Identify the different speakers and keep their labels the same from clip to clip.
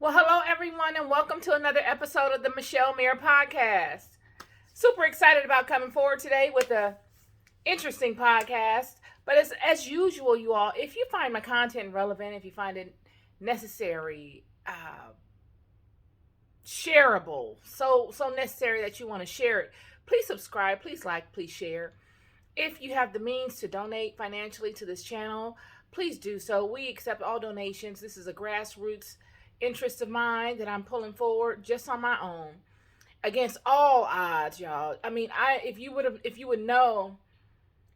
Speaker 1: Well, hello everyone, and welcome to another episode of the Michelle Mayer podcast. Super excited about coming forward today with a interesting podcast. But as usual, you all, if you find my content relevant, if you find it necessary, shareable, so necessary that you want to share it, please subscribe, please like, please share. If you have the means to donate financially to this channel, please do so. We accept all donations. This is a grassroots interest of mine that I'm pulling forward just on my own against all odds, y'all. I mean, if you would know,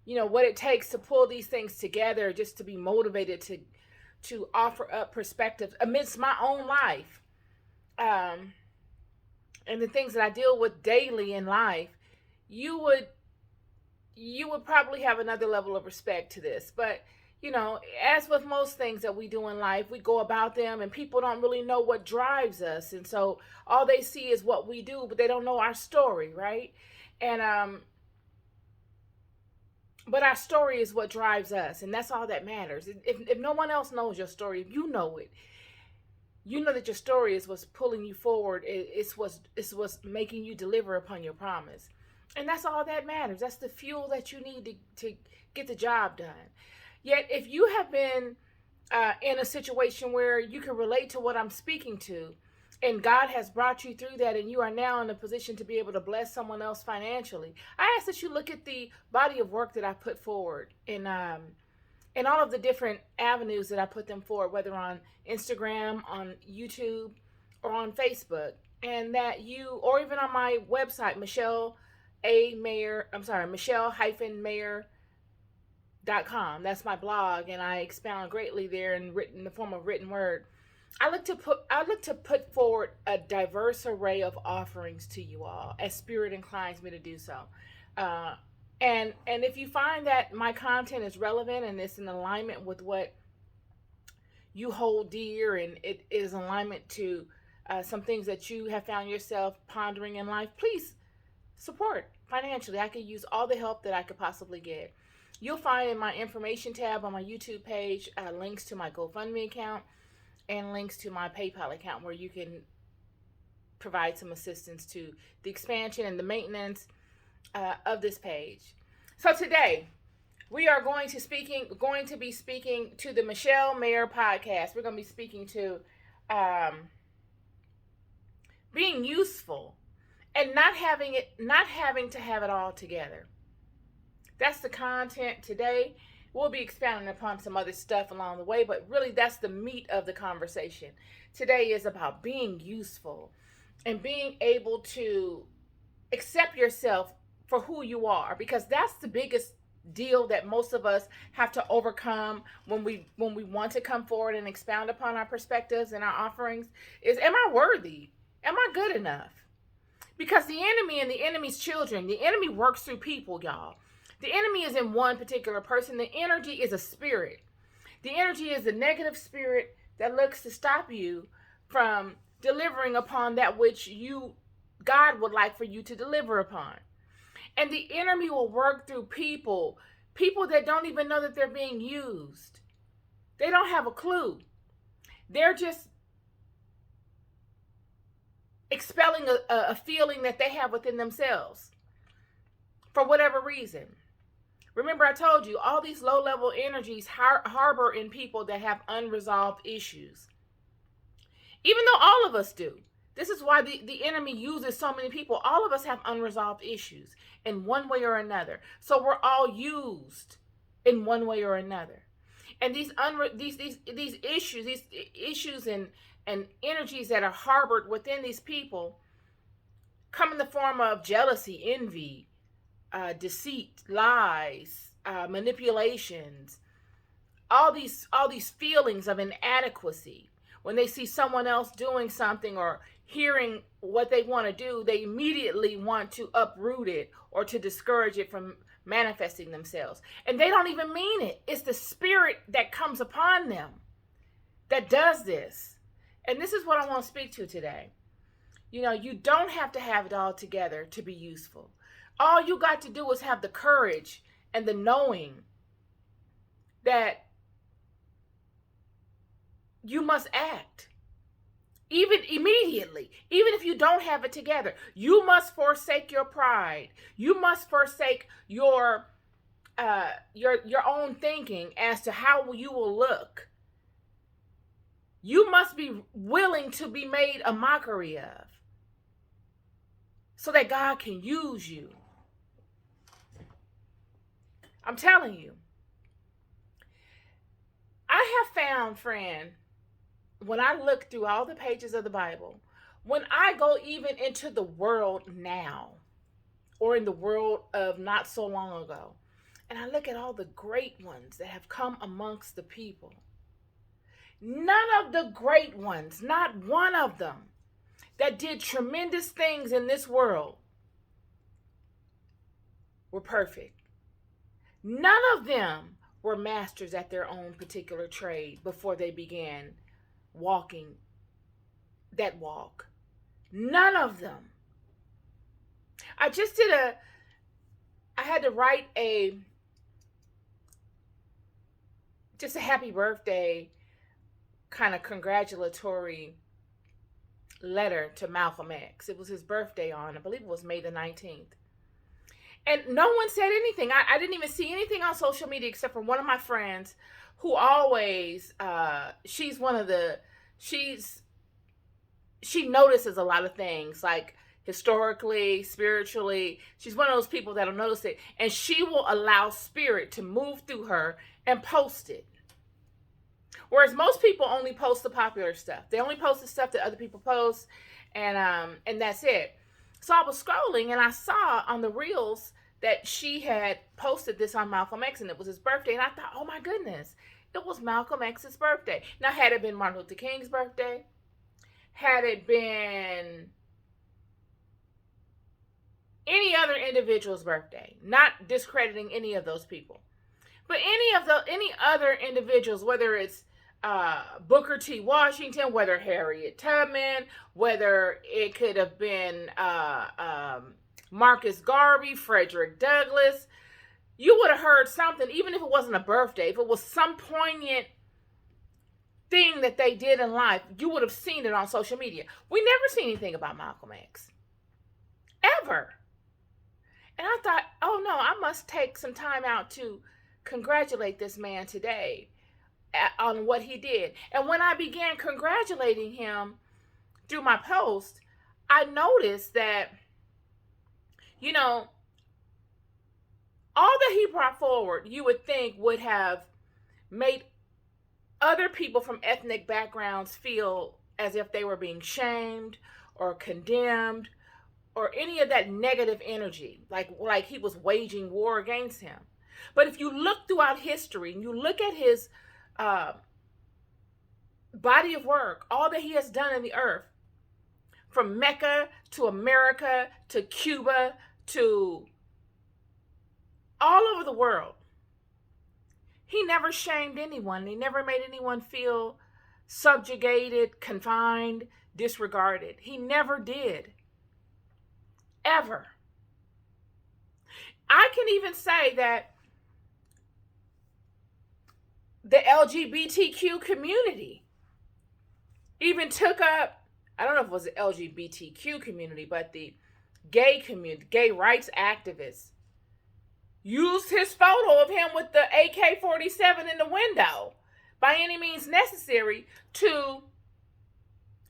Speaker 1: what it takes to pull these things together, just to be motivated to offer up perspectives amidst my own life, um, and the things that I deal with daily in life, you would probably have another level of respect to this. But as with most things that we do in life, we go about them and people don't really know what drives us, and so all they see is what we do, but they don't know our story, right? And but our story is what drives us, and that's all that matters. If no one else knows your story, if you know it, you know that your story is what's pulling you forward. It's what's making you deliver upon your promise, and that's all that matters. That's the fuel that you need to get the job done. Yet, if you have been in a situation where you can relate to what I'm speaking to, and God has brought you through that, and you are now in a position to be able to bless someone else financially, I ask that you look at the body of work that I put forward in all of the different avenues that I put them forward, whether on Instagram, on YouTube, or on Facebook, and that or even on my website, Michelle-Mayer.com. That's my blog, and I expound greatly there in the form of written word. I look to put forward a diverse array of offerings to you all as Spirit inclines me to do so. Uh, and if you find that my content is relevant and it's in alignment with what you hold dear, and it is in alignment to some things that you have found yourself pondering in life, please support financially. I could use all the help that I could possibly get. You'll find in my information tab on my YouTube page links to my GoFundMe account and links to my PayPal account, where you can provide some assistance to the expansion and the maintenance of this page. So today we are going to be speaking to the Michelle Mayer podcast. We're going to be speaking to being useful and not having to have it all together. That's the content today. We'll be expounding upon some other stuff along the way, but really that's the meat of the conversation. Today is about being useful and being able to accept yourself for who you are, because that's the biggest deal that most of us have to overcome when we want to come forward and expound upon our perspectives and our offerings is, am I worthy? Am I good enough? Because the enemy and the enemy's children, the enemy works through people, y'all. The enemy is in one particular person. The energy is a spirit. The energy is a negative spirit that looks to stop you from delivering upon that which God would like for you to deliver upon. And the enemy will work through people that don't even know that they're being used. They don't have a clue. They're just expelling a feeling that they have within themselves for whatever reason. Remember, I told you, all these low-level energies harbor in people that have unresolved issues. Even though all of us do. This is why the enemy uses so many people. All of us have unresolved issues in one way or another. So we're all used in one way or another. And these issues and energies that are harbored within these people come in the form of jealousy, envy, deceit, lies, manipulations, all these feelings of inadequacy. When they see someone else doing something or hearing what they want to do, they immediately want to uproot it or to discourage it from manifesting themselves. And they don't even mean it. It's the spirit that comes upon them that does this. And this is what I want to speak to today. You don't have to have it all together to be useful. All you got to do is have the courage and the knowing that you must act. even immediately, even if you don't have it together. You must forsake your pride. You must forsake your own thinking as to how you will look. You must be willing to be made a mockery of so that God can use you. I'm telling you. I have found, friend, when I look through all the pages of the Bible, when I go even into the world now, or in the world of not so long ago, and I look at all the great ones that have come amongst the people, none of the great ones, not one of them, that did tremendous things in this world were perfect. None of them were masters at their own particular trade before they began walking that walk. None of them. I had to write just a happy birthday kind of congratulatory letter to Malcolm X. It was his birthday I believe it was May the 19th. And no one said anything. I didn't even see anything on social media except for one of my friends who always, she notices a lot of things, like historically, spiritually. She's one of those people that'll notice it. And she will allow spirit to move through her and post it. Whereas most people only post the popular stuff. They only post the stuff that other people post, and that's it. So I was scrolling and I saw on the reels that she had posted this on Malcolm X, and it was his birthday. And I thought, oh my goodness, it was Malcolm X's birthday. Now, had it been Martin Luther King's birthday, had it been any other individual's birthday, not discrediting any of those people, but any other individuals, whether it's Booker T. Washington, whether Harriet Tubman, whether it could have been Marcus Garvey, Frederick Douglass, you would have heard something, even if it wasn't a birthday, if it was some poignant thing that they did in life, you would have seen it on social media. We never see anything about Malcolm X. Ever. And I thought, oh no, I must take some time out to congratulate this man today on what he did. And when I began congratulating him through my post, I noticed that, all that he brought forward, you would think would have made other people from ethnic backgrounds feel as if they were being shamed or condemned or any of that negative energy, like he was waging war against him. But if you look throughout history and you look at his body of work, all that he has done in the earth, from Mecca to America to Cuba to all over the world, he never shamed anyone. He never made anyone feel subjugated, confined, disregarded. He never did. Ever. I can even say that the LGBTQ community even took up, I don't know if it was the LGBTQ community, but the gay community, gay rights activists, used his photo of him with the AK-47 in the window by any means necessary to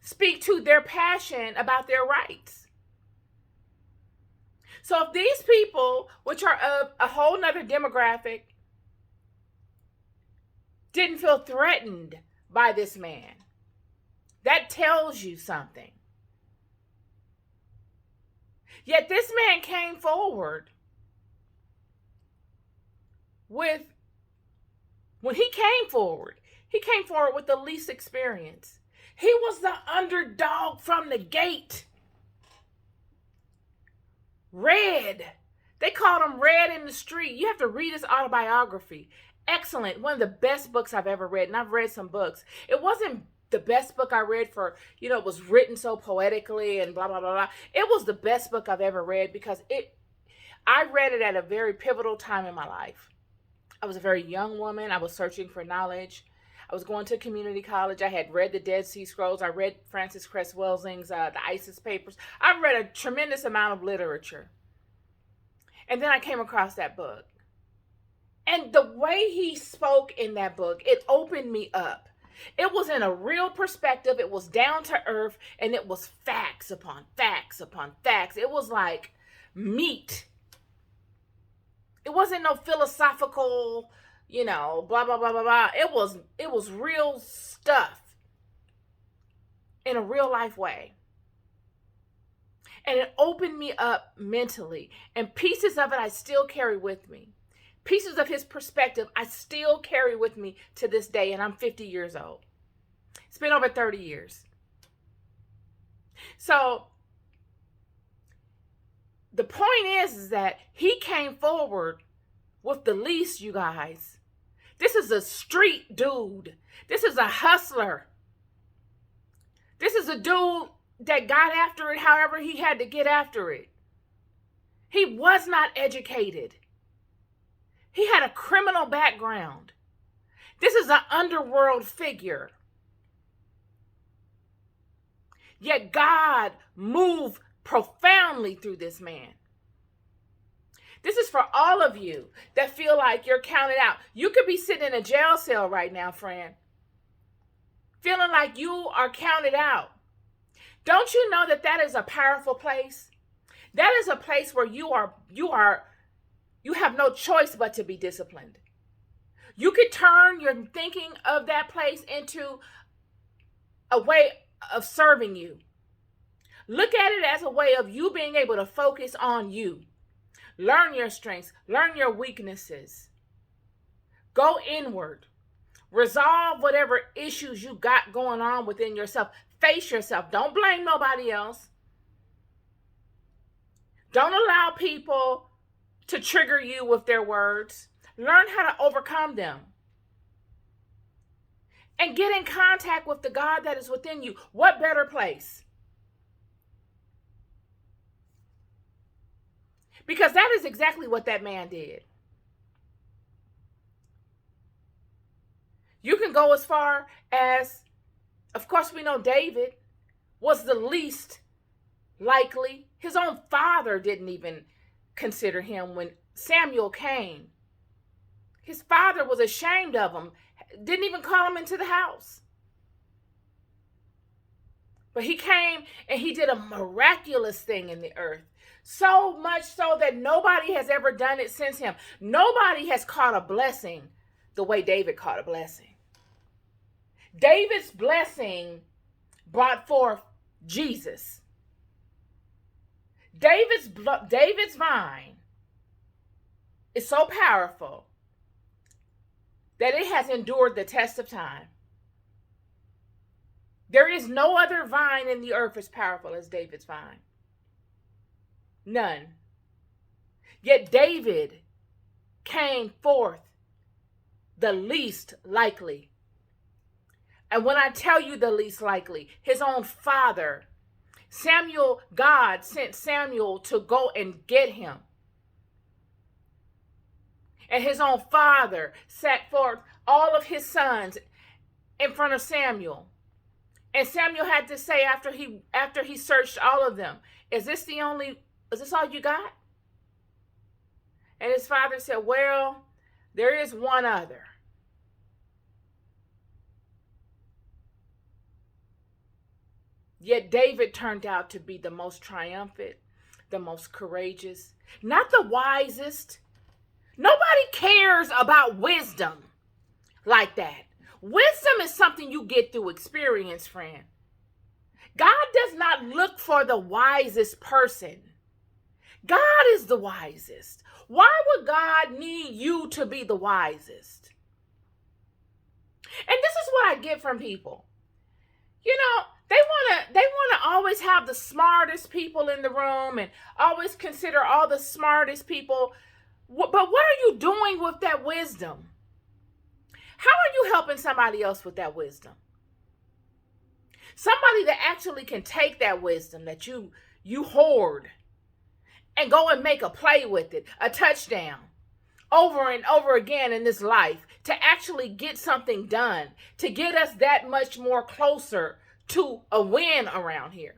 Speaker 1: speak to their passion about their rights. So if these people, which are of a whole nother demographic, didn't feel threatened by this man, that tells you something. Yet this man came forward with the least experience. He was the underdog from the gate. Red. They called him Red in the street. You have to read his autobiography. Excellent. One of the best books I've ever read. And I've read some books. It wasn't the best book I read for, it was written so poetically and blah, blah, blah, blah. It was the best book I've ever read because I read it at a very pivotal time in my life. I was a very young woman. I was searching for knowledge. I was going to community college. I had read the Dead Sea Scrolls. I read Francis Cress Welsing's The ISIS Papers. I read a tremendous amount of literature. And then I came across that book. And the way he spoke in that book, it opened me up. It was in a real perspective. It was down to earth, and it was facts upon facts upon facts. It was like meat. It wasn't no philosophical, blah, blah, blah, blah, blah. It was real stuff in a real life way. And it opened me up mentally. And pieces of it I still carry with me. Pieces of his perspective I still carry with me to this day. And I'm 50 years old. It's been over 30 years. So the point is that he came forward with the least, you guys. This is a street dude. This is a hustler. This is a dude that got after it however he had to get after it. He was not educated. He had a criminal background. This is an underworld figure. Yet God moved profoundly through this man. This is for all of you that feel like you're counted out. You could be sitting in a jail cell right now, friend, feeling like you are counted out. Don't you know that that is a powerful place? That is a place where you have no choice but to be disciplined. You could turn your thinking of that place into a way of serving you. Look at it as a way of you being able to focus on you. Learn your strengths. Learn your weaknesses. Go inward. Resolve whatever issues you got going on within yourself. Face yourself. Don't blame nobody else. Don't allow people to trigger you with their words. Learn how to overcome them. And get in contact with the God that is within you. What better place? Because that is exactly what that man did. You can go as far as, of course, we know David was the least likely. His own father didn't even consider him when Samuel came. His father was ashamed of him, didn't even call him into the house. But he came and he did a miraculous thing in the earth. So much so that nobody has ever done it since him. Nobody has caught a blessing the way David caught a blessing. David's blessing brought forth Jesus. David's vine is so powerful that it has endured the test of time. There is no other vine in the earth as powerful as David's vine. None. Yet David came forth the least likely. And when I tell you the least likely, his own father, God sent Samuel to go and get him. And his own father set forth all of his sons in front of Samuel. And Samuel had to say after he searched all of them, is this all you got? And his father said, well, there is one other. Yet David turned out to be the most triumphant, the most courageous, not the wisest. Nobody cares about wisdom like that. Wisdom is something you get through experience, friend. God does not look for the wisest person. God is the wisest. Why would God need you to be the wisest? And this is what I get from people. They want to always have the smartest people in the room and always consider all the smartest people. But what are you doing with that wisdom? How are you helping somebody else with that wisdom? Somebody that actually can take that wisdom that you hoard and go and make a play with it, a touchdown, over and over again in this life to actually get something done, to get us that much more closer to a win around here.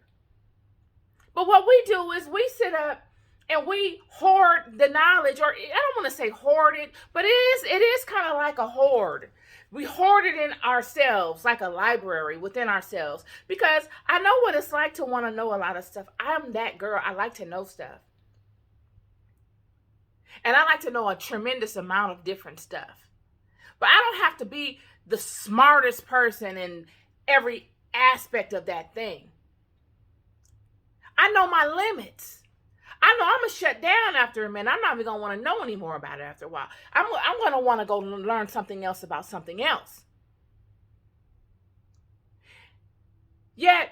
Speaker 1: But what we do is we sit up and we hoard the knowledge, or I don't want to say hoard it, but it is kind of like a hoard. We hoard it in ourselves, like a library within ourselves, because I know what it's like to want to know a lot of stuff. I'm that girl. I like to know stuff. And I like to know a tremendous amount of different stuff. But I don't have to be the smartest person in every aspect of that thing. I know my limits. I know I'm going to shut down after a minute. I'm not even going to want to know any more about it after a while. I'm going to want to go learn something else about something else. Yet,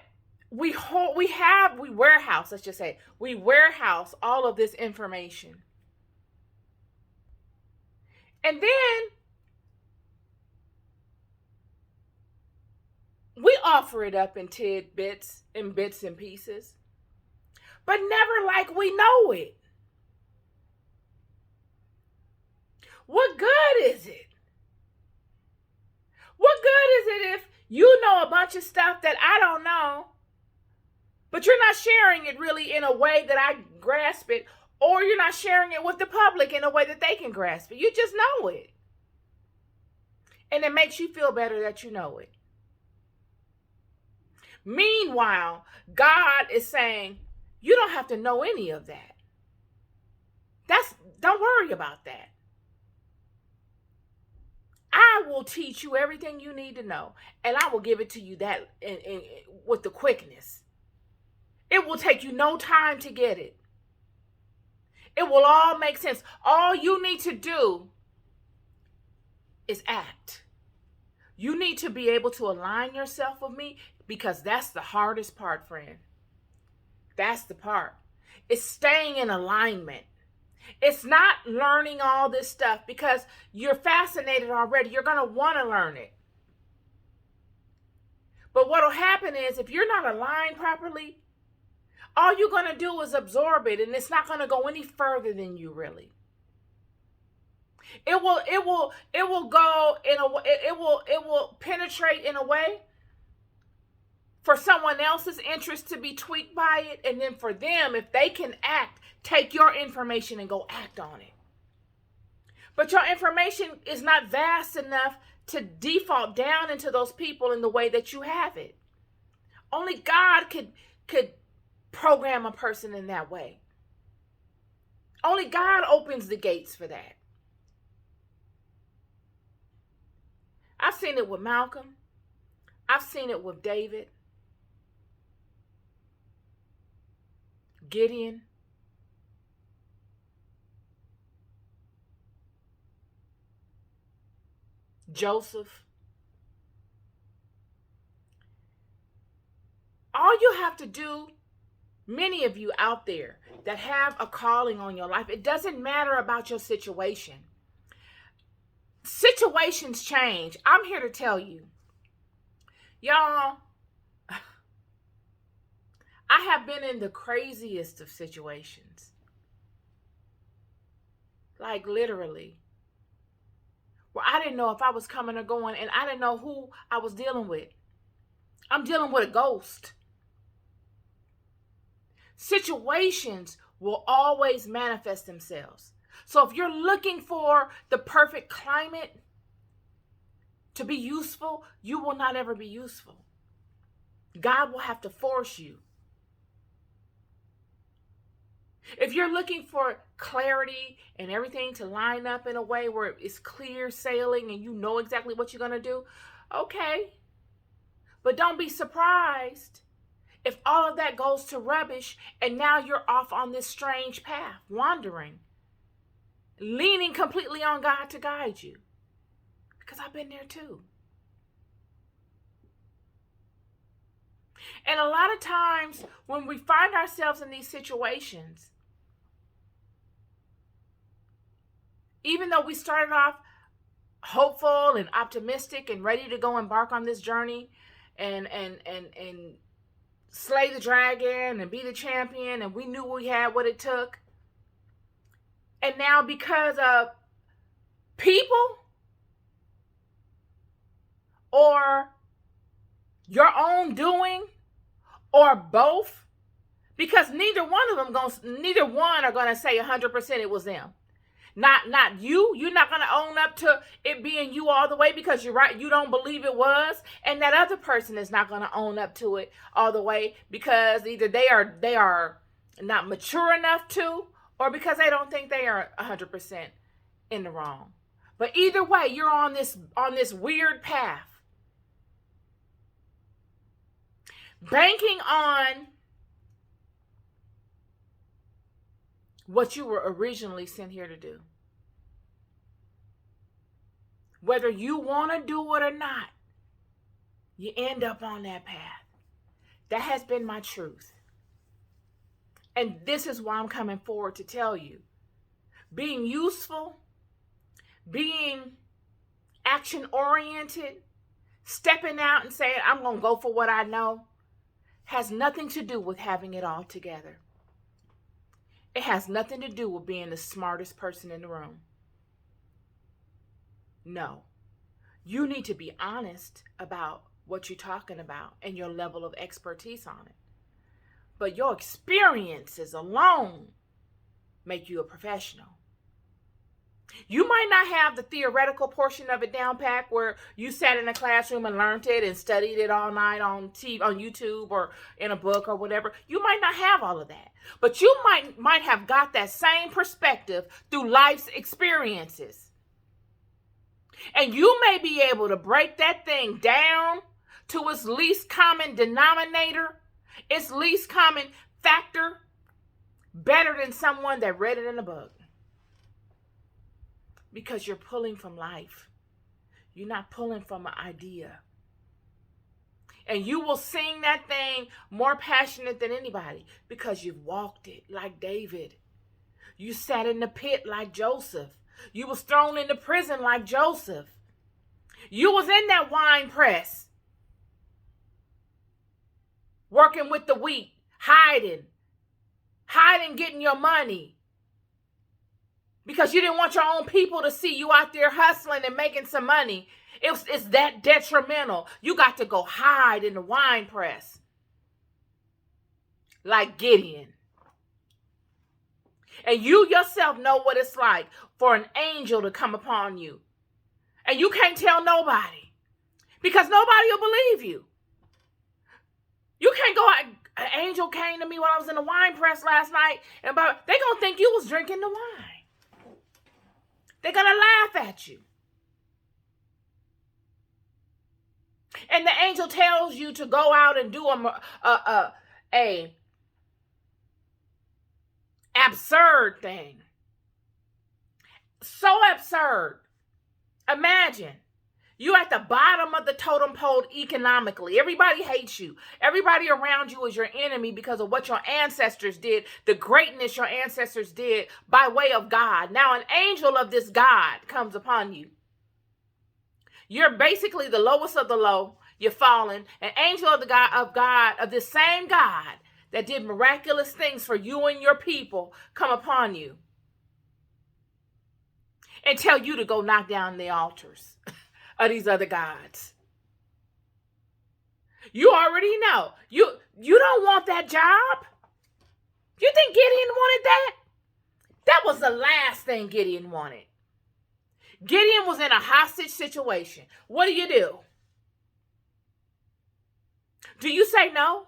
Speaker 1: we warehouse, let's just say, we warehouse all of this information. And then we offer it up in tidbits, in bits and pieces, but never like we know it. What good is it? What good is it if you know a bunch of stuff that I don't know, but you're not sharing it really in a way that I grasp it, or you're not sharing it with the public in a way that they can grasp it? You just know it. And it makes you feel better that you know it. Meanwhile, God is saying, you don't have to know any of that. Don't worry about that. I will teach you everything you need to know, and I will give it to you that with the quickness. It will take you no time to get it. It will all make sense. All you need to do is act. You need to be able to align yourself with me, because that's the hardest part, friend. That's the part. It's staying in alignment. It's not learning all this stuff because you're fascinated already. You're going to want to learn it. But what will happen is, if you're not aligned properly, all you're going to do is absorb it, and it's not going to go any further than you really. It will go in a, it will penetrate in a way for someone else's interest to be tweaked by it, and then for them, if they can act, take your information and go act on it. But your information is not vast enough to default down into those people in the way that you have it. Only God could program a person in that way. Only God opens the gates for that. I've seen it with Malcolm. I've seen it with David, Gideon, Joseph. All you have to do, many of you out there that have a calling on your life, it doesn't matter about your situation. Situations change. I'm here to tell you, y'all, I have been in the craziest of situations. Like literally. Where I didn't know if I was coming or going, and I didn't know who I was dealing with. I'm dealing with a ghost. Situations will always manifest themselves. So if you're looking for the perfect climate to be useful, you will not ever be useful. God will have to force you. If you're looking for clarity and everything to line up in a way where it's clear sailing and you know exactly what you're going to do, okay. But don't be surprised if all of that goes to rubbish and now you're off on this strange path, wandering, leaning completely on God to guide you. Because I've been there too. And a lot of times when we find ourselves in these situations, even though we started off hopeful and optimistic and ready to go embark on this journey and slay the dragon and be the champion, and we knew we had what it took, and now because of people or your own doing or both? Because neither one are gonna say 100% it was them. Not you. You're not gonna own up to it being you all the way because you're right. You don't believe it was, and that other person is not gonna own up to it all the way because either they are not mature enough to, or because they don't think they are 100% in the wrong. But either way, you're on this weird path, banking on what you were originally sent here to do. Whether you want to do it or not, you end up on that path. That has been my truth. And this is why I'm coming forward to tell you. Being useful, being action-oriented, stepping out and saying, I'm going to go for what I know, has nothing to do with having it all together. It has nothing to do with being the smartest person in the room. No. You need to be honest about what you're talking about and your level of expertise on it. But your experiences alone make you a professional. You might not have the theoretical portion of it down pat where you sat in a classroom and learned it and studied it all night on TV, on YouTube or in a book or whatever. You might not have all of that. But you might have got that same perspective through life's experiences. And you may be able to break that thing down to its least common denominator, its least common factor, better than someone that read it in a book. Because you're pulling from life. You're not pulling from an idea. And you will sing that thing more passionate than anybody because you've walked it like David. You sat in the pit like Joseph. You was thrown into prison like Joseph. You was in that wine press, working with the wheat, hiding, getting your money. Because you didn't want your own people to see you out there hustling and making some money. It's that detrimental. You got to go hide in the wine press. Like Gideon. And you yourself know what it's like for an angel to come upon you. And you can't tell nobody. Because nobody will believe you. You can't go out. An angel came to me when I was in the wine press last night. And they're going to think you was drinking the wine. They're going to laugh at you. And the angel tells you to go out and do a absurd thing. So absurd. Imagine you at the bottom of the totem pole economically. Everybody hates you. Everybody around you is your enemy because of what your ancestors did, the greatness your ancestors did by way of God. Now an angel of this God comes upon you. You're basically the lowest of the low. You're fallen. An angel of of this same God that did miraculous things for you and your people come upon you and tell you to go knock down the altars of these other gods. You already know. You don't want that job. You think Gideon wanted that? That was the last thing Gideon wanted. Gideon was in a hostage situation. What do? Do you say no?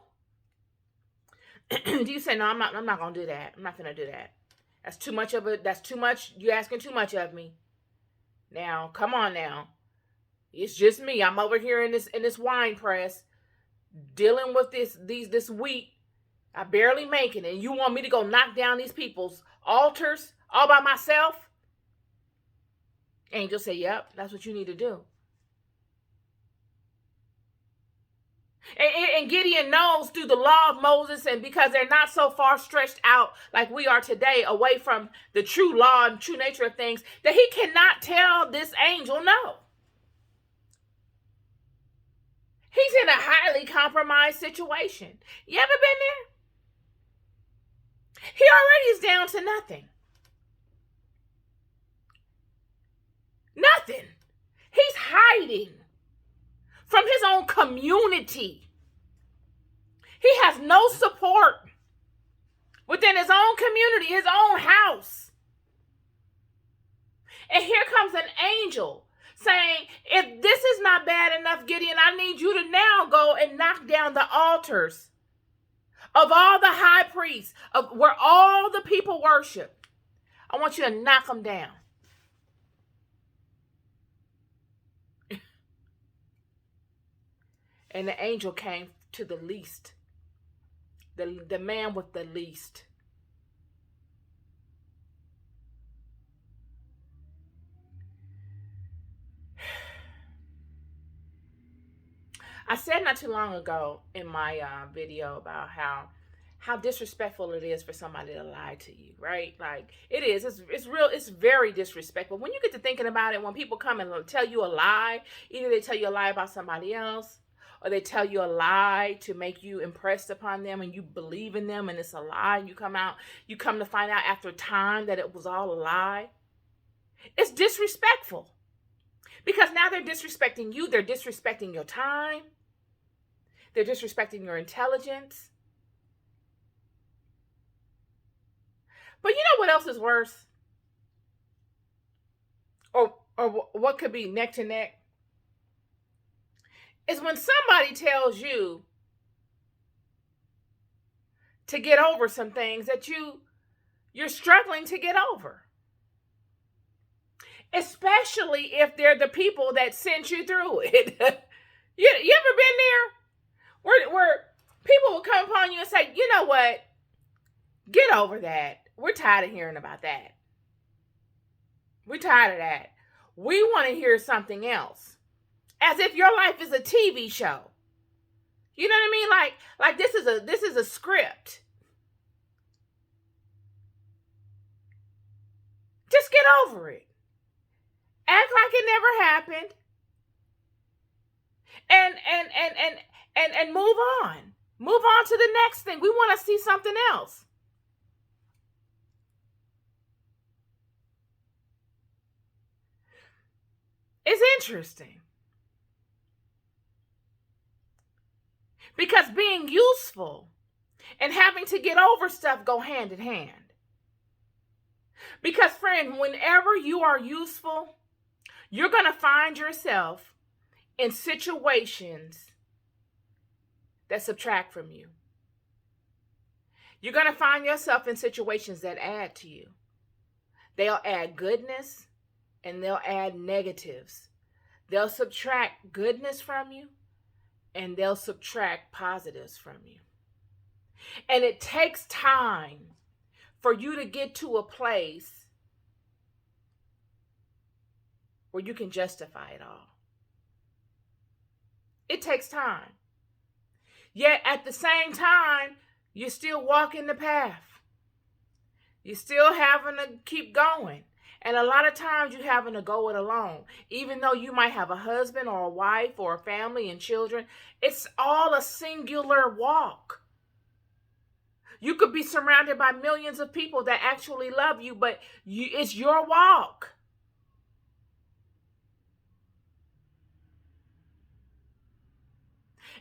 Speaker 1: Do you say no? I'm not gonna do that. I'm not gonna do that. That's too much of it. That's too much. You're asking too much of me. Now, come on now. It's just me. I'm over here in this wine press dealing with this wheat. I barely making it. And you want me to go knock down these people's altars all by myself? Angel say, yep, that's what you need to do. And Gideon knows through the law of Moses, and because they're not so far stretched out like we are today, away from the true law and true nature of things, that he cannot tell this angel no. He's in a highly compromised situation. You ever been there? He already is down to nothing. Nothing. He's hiding from his own community. He has no support within his own community, his own house. And here comes an angel saying, if this is not bad enough, Gideon, I need you to now go and knock down the altars of all the high priests, of where all the people worship. I want you to knock them down. And the angel came to the least, the man with the least. I said not too long ago in my video about how disrespectful it is for somebody to lie to you, right? Like, it is. It's real. It's very disrespectful. When you get to thinking about it, when people come and tell you a lie, either they tell you a lie about somebody else, or they tell you a lie to make you impressed upon them and you believe in them and it's a lie, and you come to find out after time that it was all a lie. It's disrespectful. Because now they're disrespecting you, they're disrespecting your time, they're disrespecting your intelligence. But you know what else is worse? Or what could be neck to neck? Is when somebody tells you to get over some things that you're struggling to get over. Especially if they're the people that sent you through it. You ever been there? Where people will come upon you and say, you know what? Get over that. We're tired of hearing about that. We're tired of that. We want to hear something else. As if your life is a TV show. You know what I mean? Like this is a script. Just get over it. Act like it never happened. And move on. Move on to the next thing. We want to see something else. It's interesting. Because being useful and having to get over stuff go hand in hand. Because, friend, whenever you are useful, you're going to find yourself in situations that subtract from you. You're going to find yourself in situations that add to you. They'll add goodness and they'll add negatives. They'll subtract goodness from you and they'll subtract positives from you. And it takes time for you to get to a place where you can justify it all. It takes time. Yet at the same time, you're still walking the path. You're still having to keep going. And a lot of times you're having to go it alone. Even though you might have a husband or a wife or a family and children, it's all a singular walk. You could be surrounded by millions of people that actually love you, but it's your walk.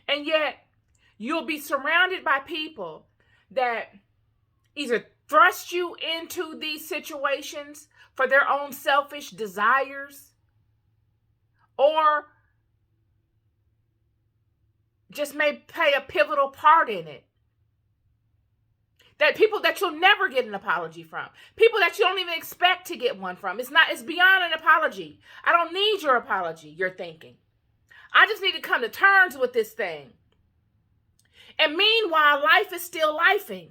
Speaker 1: And yet, you'll be surrounded by people that either thrust you into these situations for their own selfish desires, or just may play a pivotal part in it. That people that you'll never get an apology from. People that you don't even expect to get one from. It's beyond an apology. I don't need your apology, you're thinking. I just need to come to terms with this thing. And meanwhile, life is still lifing.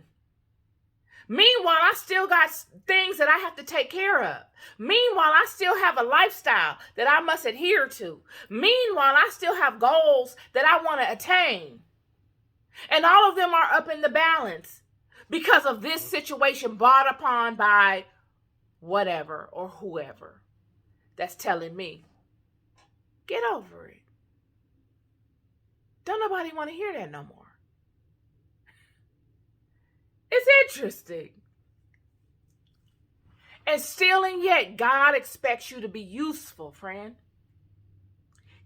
Speaker 1: Meanwhile, I still got things that I have to take care of. Meanwhile, I still have a lifestyle that I must adhere to. Meanwhile, I still have goals that I want to attain. And all of them are up in the balance because of this situation brought upon by whatever or whoever that's telling me, get over it. Don't nobody want to hear that no more. It's interesting. And still and yet, God expects you to be useful, friend.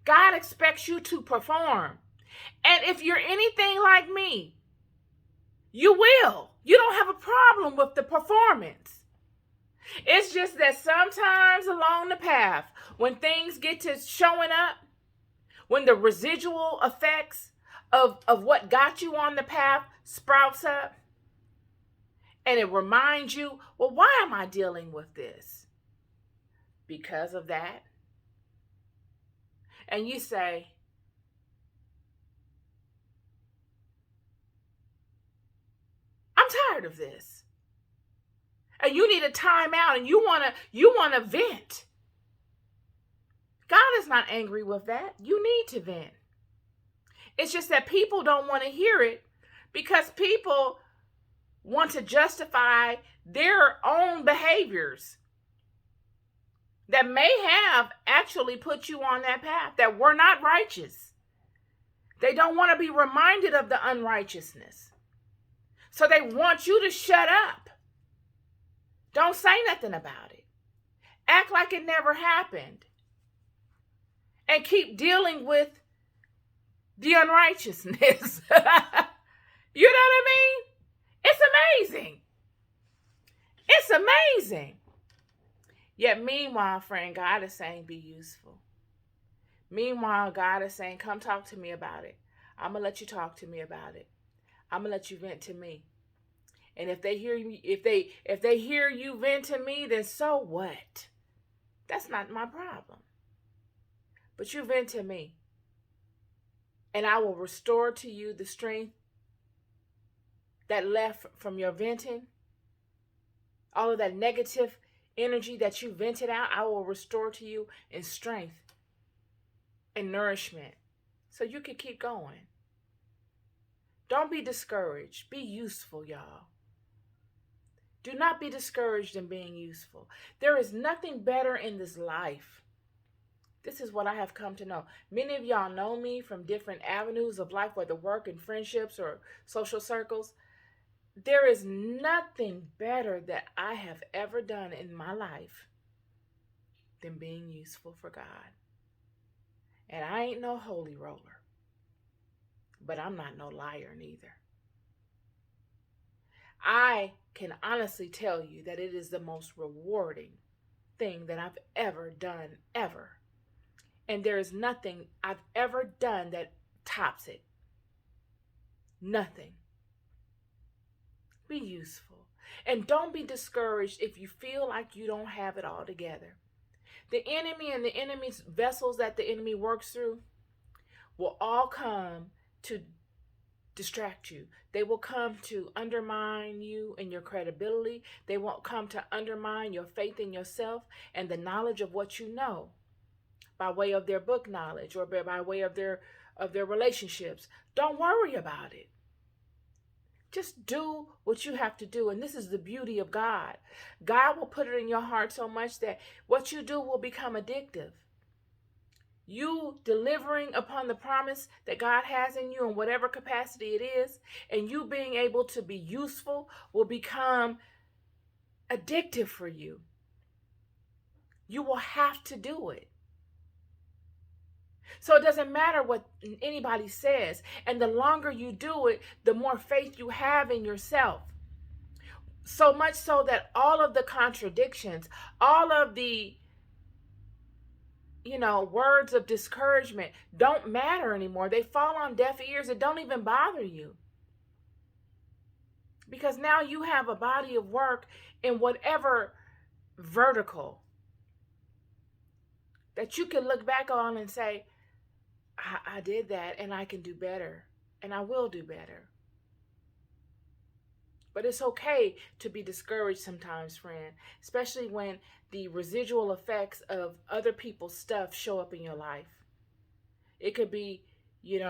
Speaker 1: God expects you to perform. And if you're anything like me, you will. You don't have a problem with the performance. It's just that sometimes along the path, when things get to showing up, when the residual effects of what got you on the path sprouts up, and it reminds you, well, why am I dealing with this? Because of that. And you say, I'm tired of this. And you need a timeout, and you wanna vent. God is not angry with that. You need to vent. It's just that people don't want to hear it because people want to justify their own behaviors that may have actually put you on that path, that were not righteous. They don't want to be reminded of the unrighteousness. So they want you to shut up. Don't say nothing about it. Act like it never happened. And keep dealing with the unrighteousness. You know what I mean? It's amazing. It's amazing. Yet meanwhile, friend, God is saying be useful. Meanwhile, God is saying, come talk to me about it. I'm going to let you talk to me about it. I'm going to let you vent to me. And if they hear you, if they hear you vent to me, then so what? That's not my problem. But you vent to me. And I will restore to you the strength that left from your venting. All of that negative energy that you vented out, I will restore to you in strength and nourishment so you can keep going. Don't be discouraged. Be useful, y'all. Do not be discouraged in being useful. There is nothing better in this life. This is what I have come to know. Many of y'all know me from different avenues of life, whether work and friendships or social circles. There is nothing better that I have ever done in my life than being useful for God. And I ain't no holy roller, but I'm not no liar neither. I can honestly tell you that it is the most rewarding thing that I've ever done, ever. And there is nothing I've ever done that tops it. Nothing. Be useful. And don't be discouraged if you feel like you don't have it all together. The enemy and the enemy's vessels that the enemy works through will all come to distract you. They will come to undermine you and your credibility. They won't come to undermine your faith in yourself and the knowledge of what you know by way of their book knowledge or by way of their relationships. Don't worry about it. Just do what you have to do. And this is the beauty of God. God will put it in your heart so much that what you do will become addictive. You delivering upon the promise that God has in you in whatever capacity it is, and you being able to be useful will become addictive for you. You will have to do it. So it doesn't matter what anybody says. And the longer you do it, the more faith you have in yourself. So much so that all of the contradictions, all of the words of discouragement don't matter anymore. They fall on deaf ears. It don't even bother you. Because now you have a body of work in whatever vertical that you can look back on and say, I did that and I can do better and I will do better. But it's okay to be discouraged sometimes, friend, especially when the residual effects of other people's stuff show up in your life. It could be, you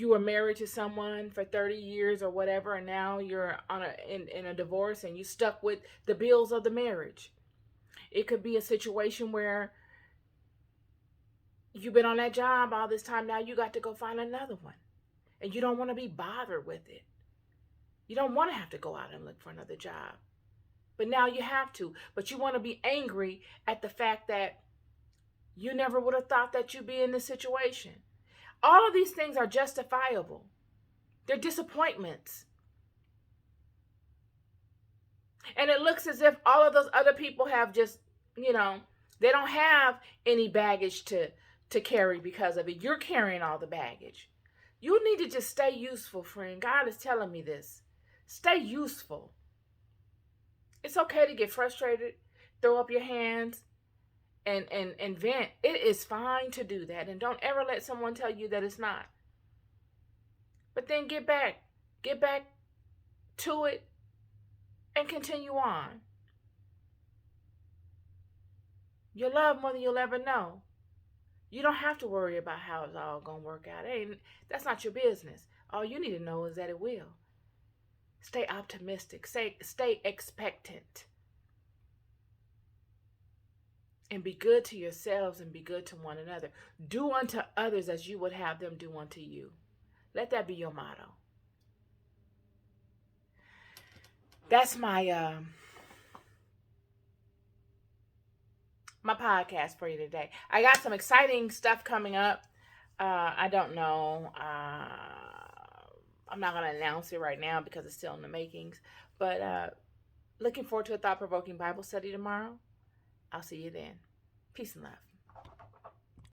Speaker 1: were married to someone for 30 years or whatever, and now you're in a divorce and you stuck with the bills of the marriage. It could be a situation where you've been on that job all this time, now you got to go find another one. And you don't want to be bothered with it. You don't want to have to go out and look for another job. But now you have to. But you want to be angry at the fact that you never would have thought that you'd be in this situation. All of these things are justifiable. They're disappointments. And it looks as if all of those other people have just, they don't have any baggage to carry because of it. You're carrying all the baggage. You need to just stay useful, friend. God is telling me this. Stay useful. It's okay to get frustrated, throw up your hands, and vent. It is fine to do that. And don't ever let someone tell you that it's not. But then get back to it and continue on. You'll love more than you'll ever know. You don't have to worry about how it's all going to work out. That's not your business. All you need to know is that it will. Stay optimistic. Stay expectant. And be good to yourselves and be good to one another. Do unto others as you would have them do unto you. Let that be your motto. That's my my podcast for you today. I got some exciting stuff coming up. I don't know. I'm not going to announce it right now because it's still in the makings. But looking forward to a thought-provoking Bible study tomorrow. I'll see you then. Peace and love.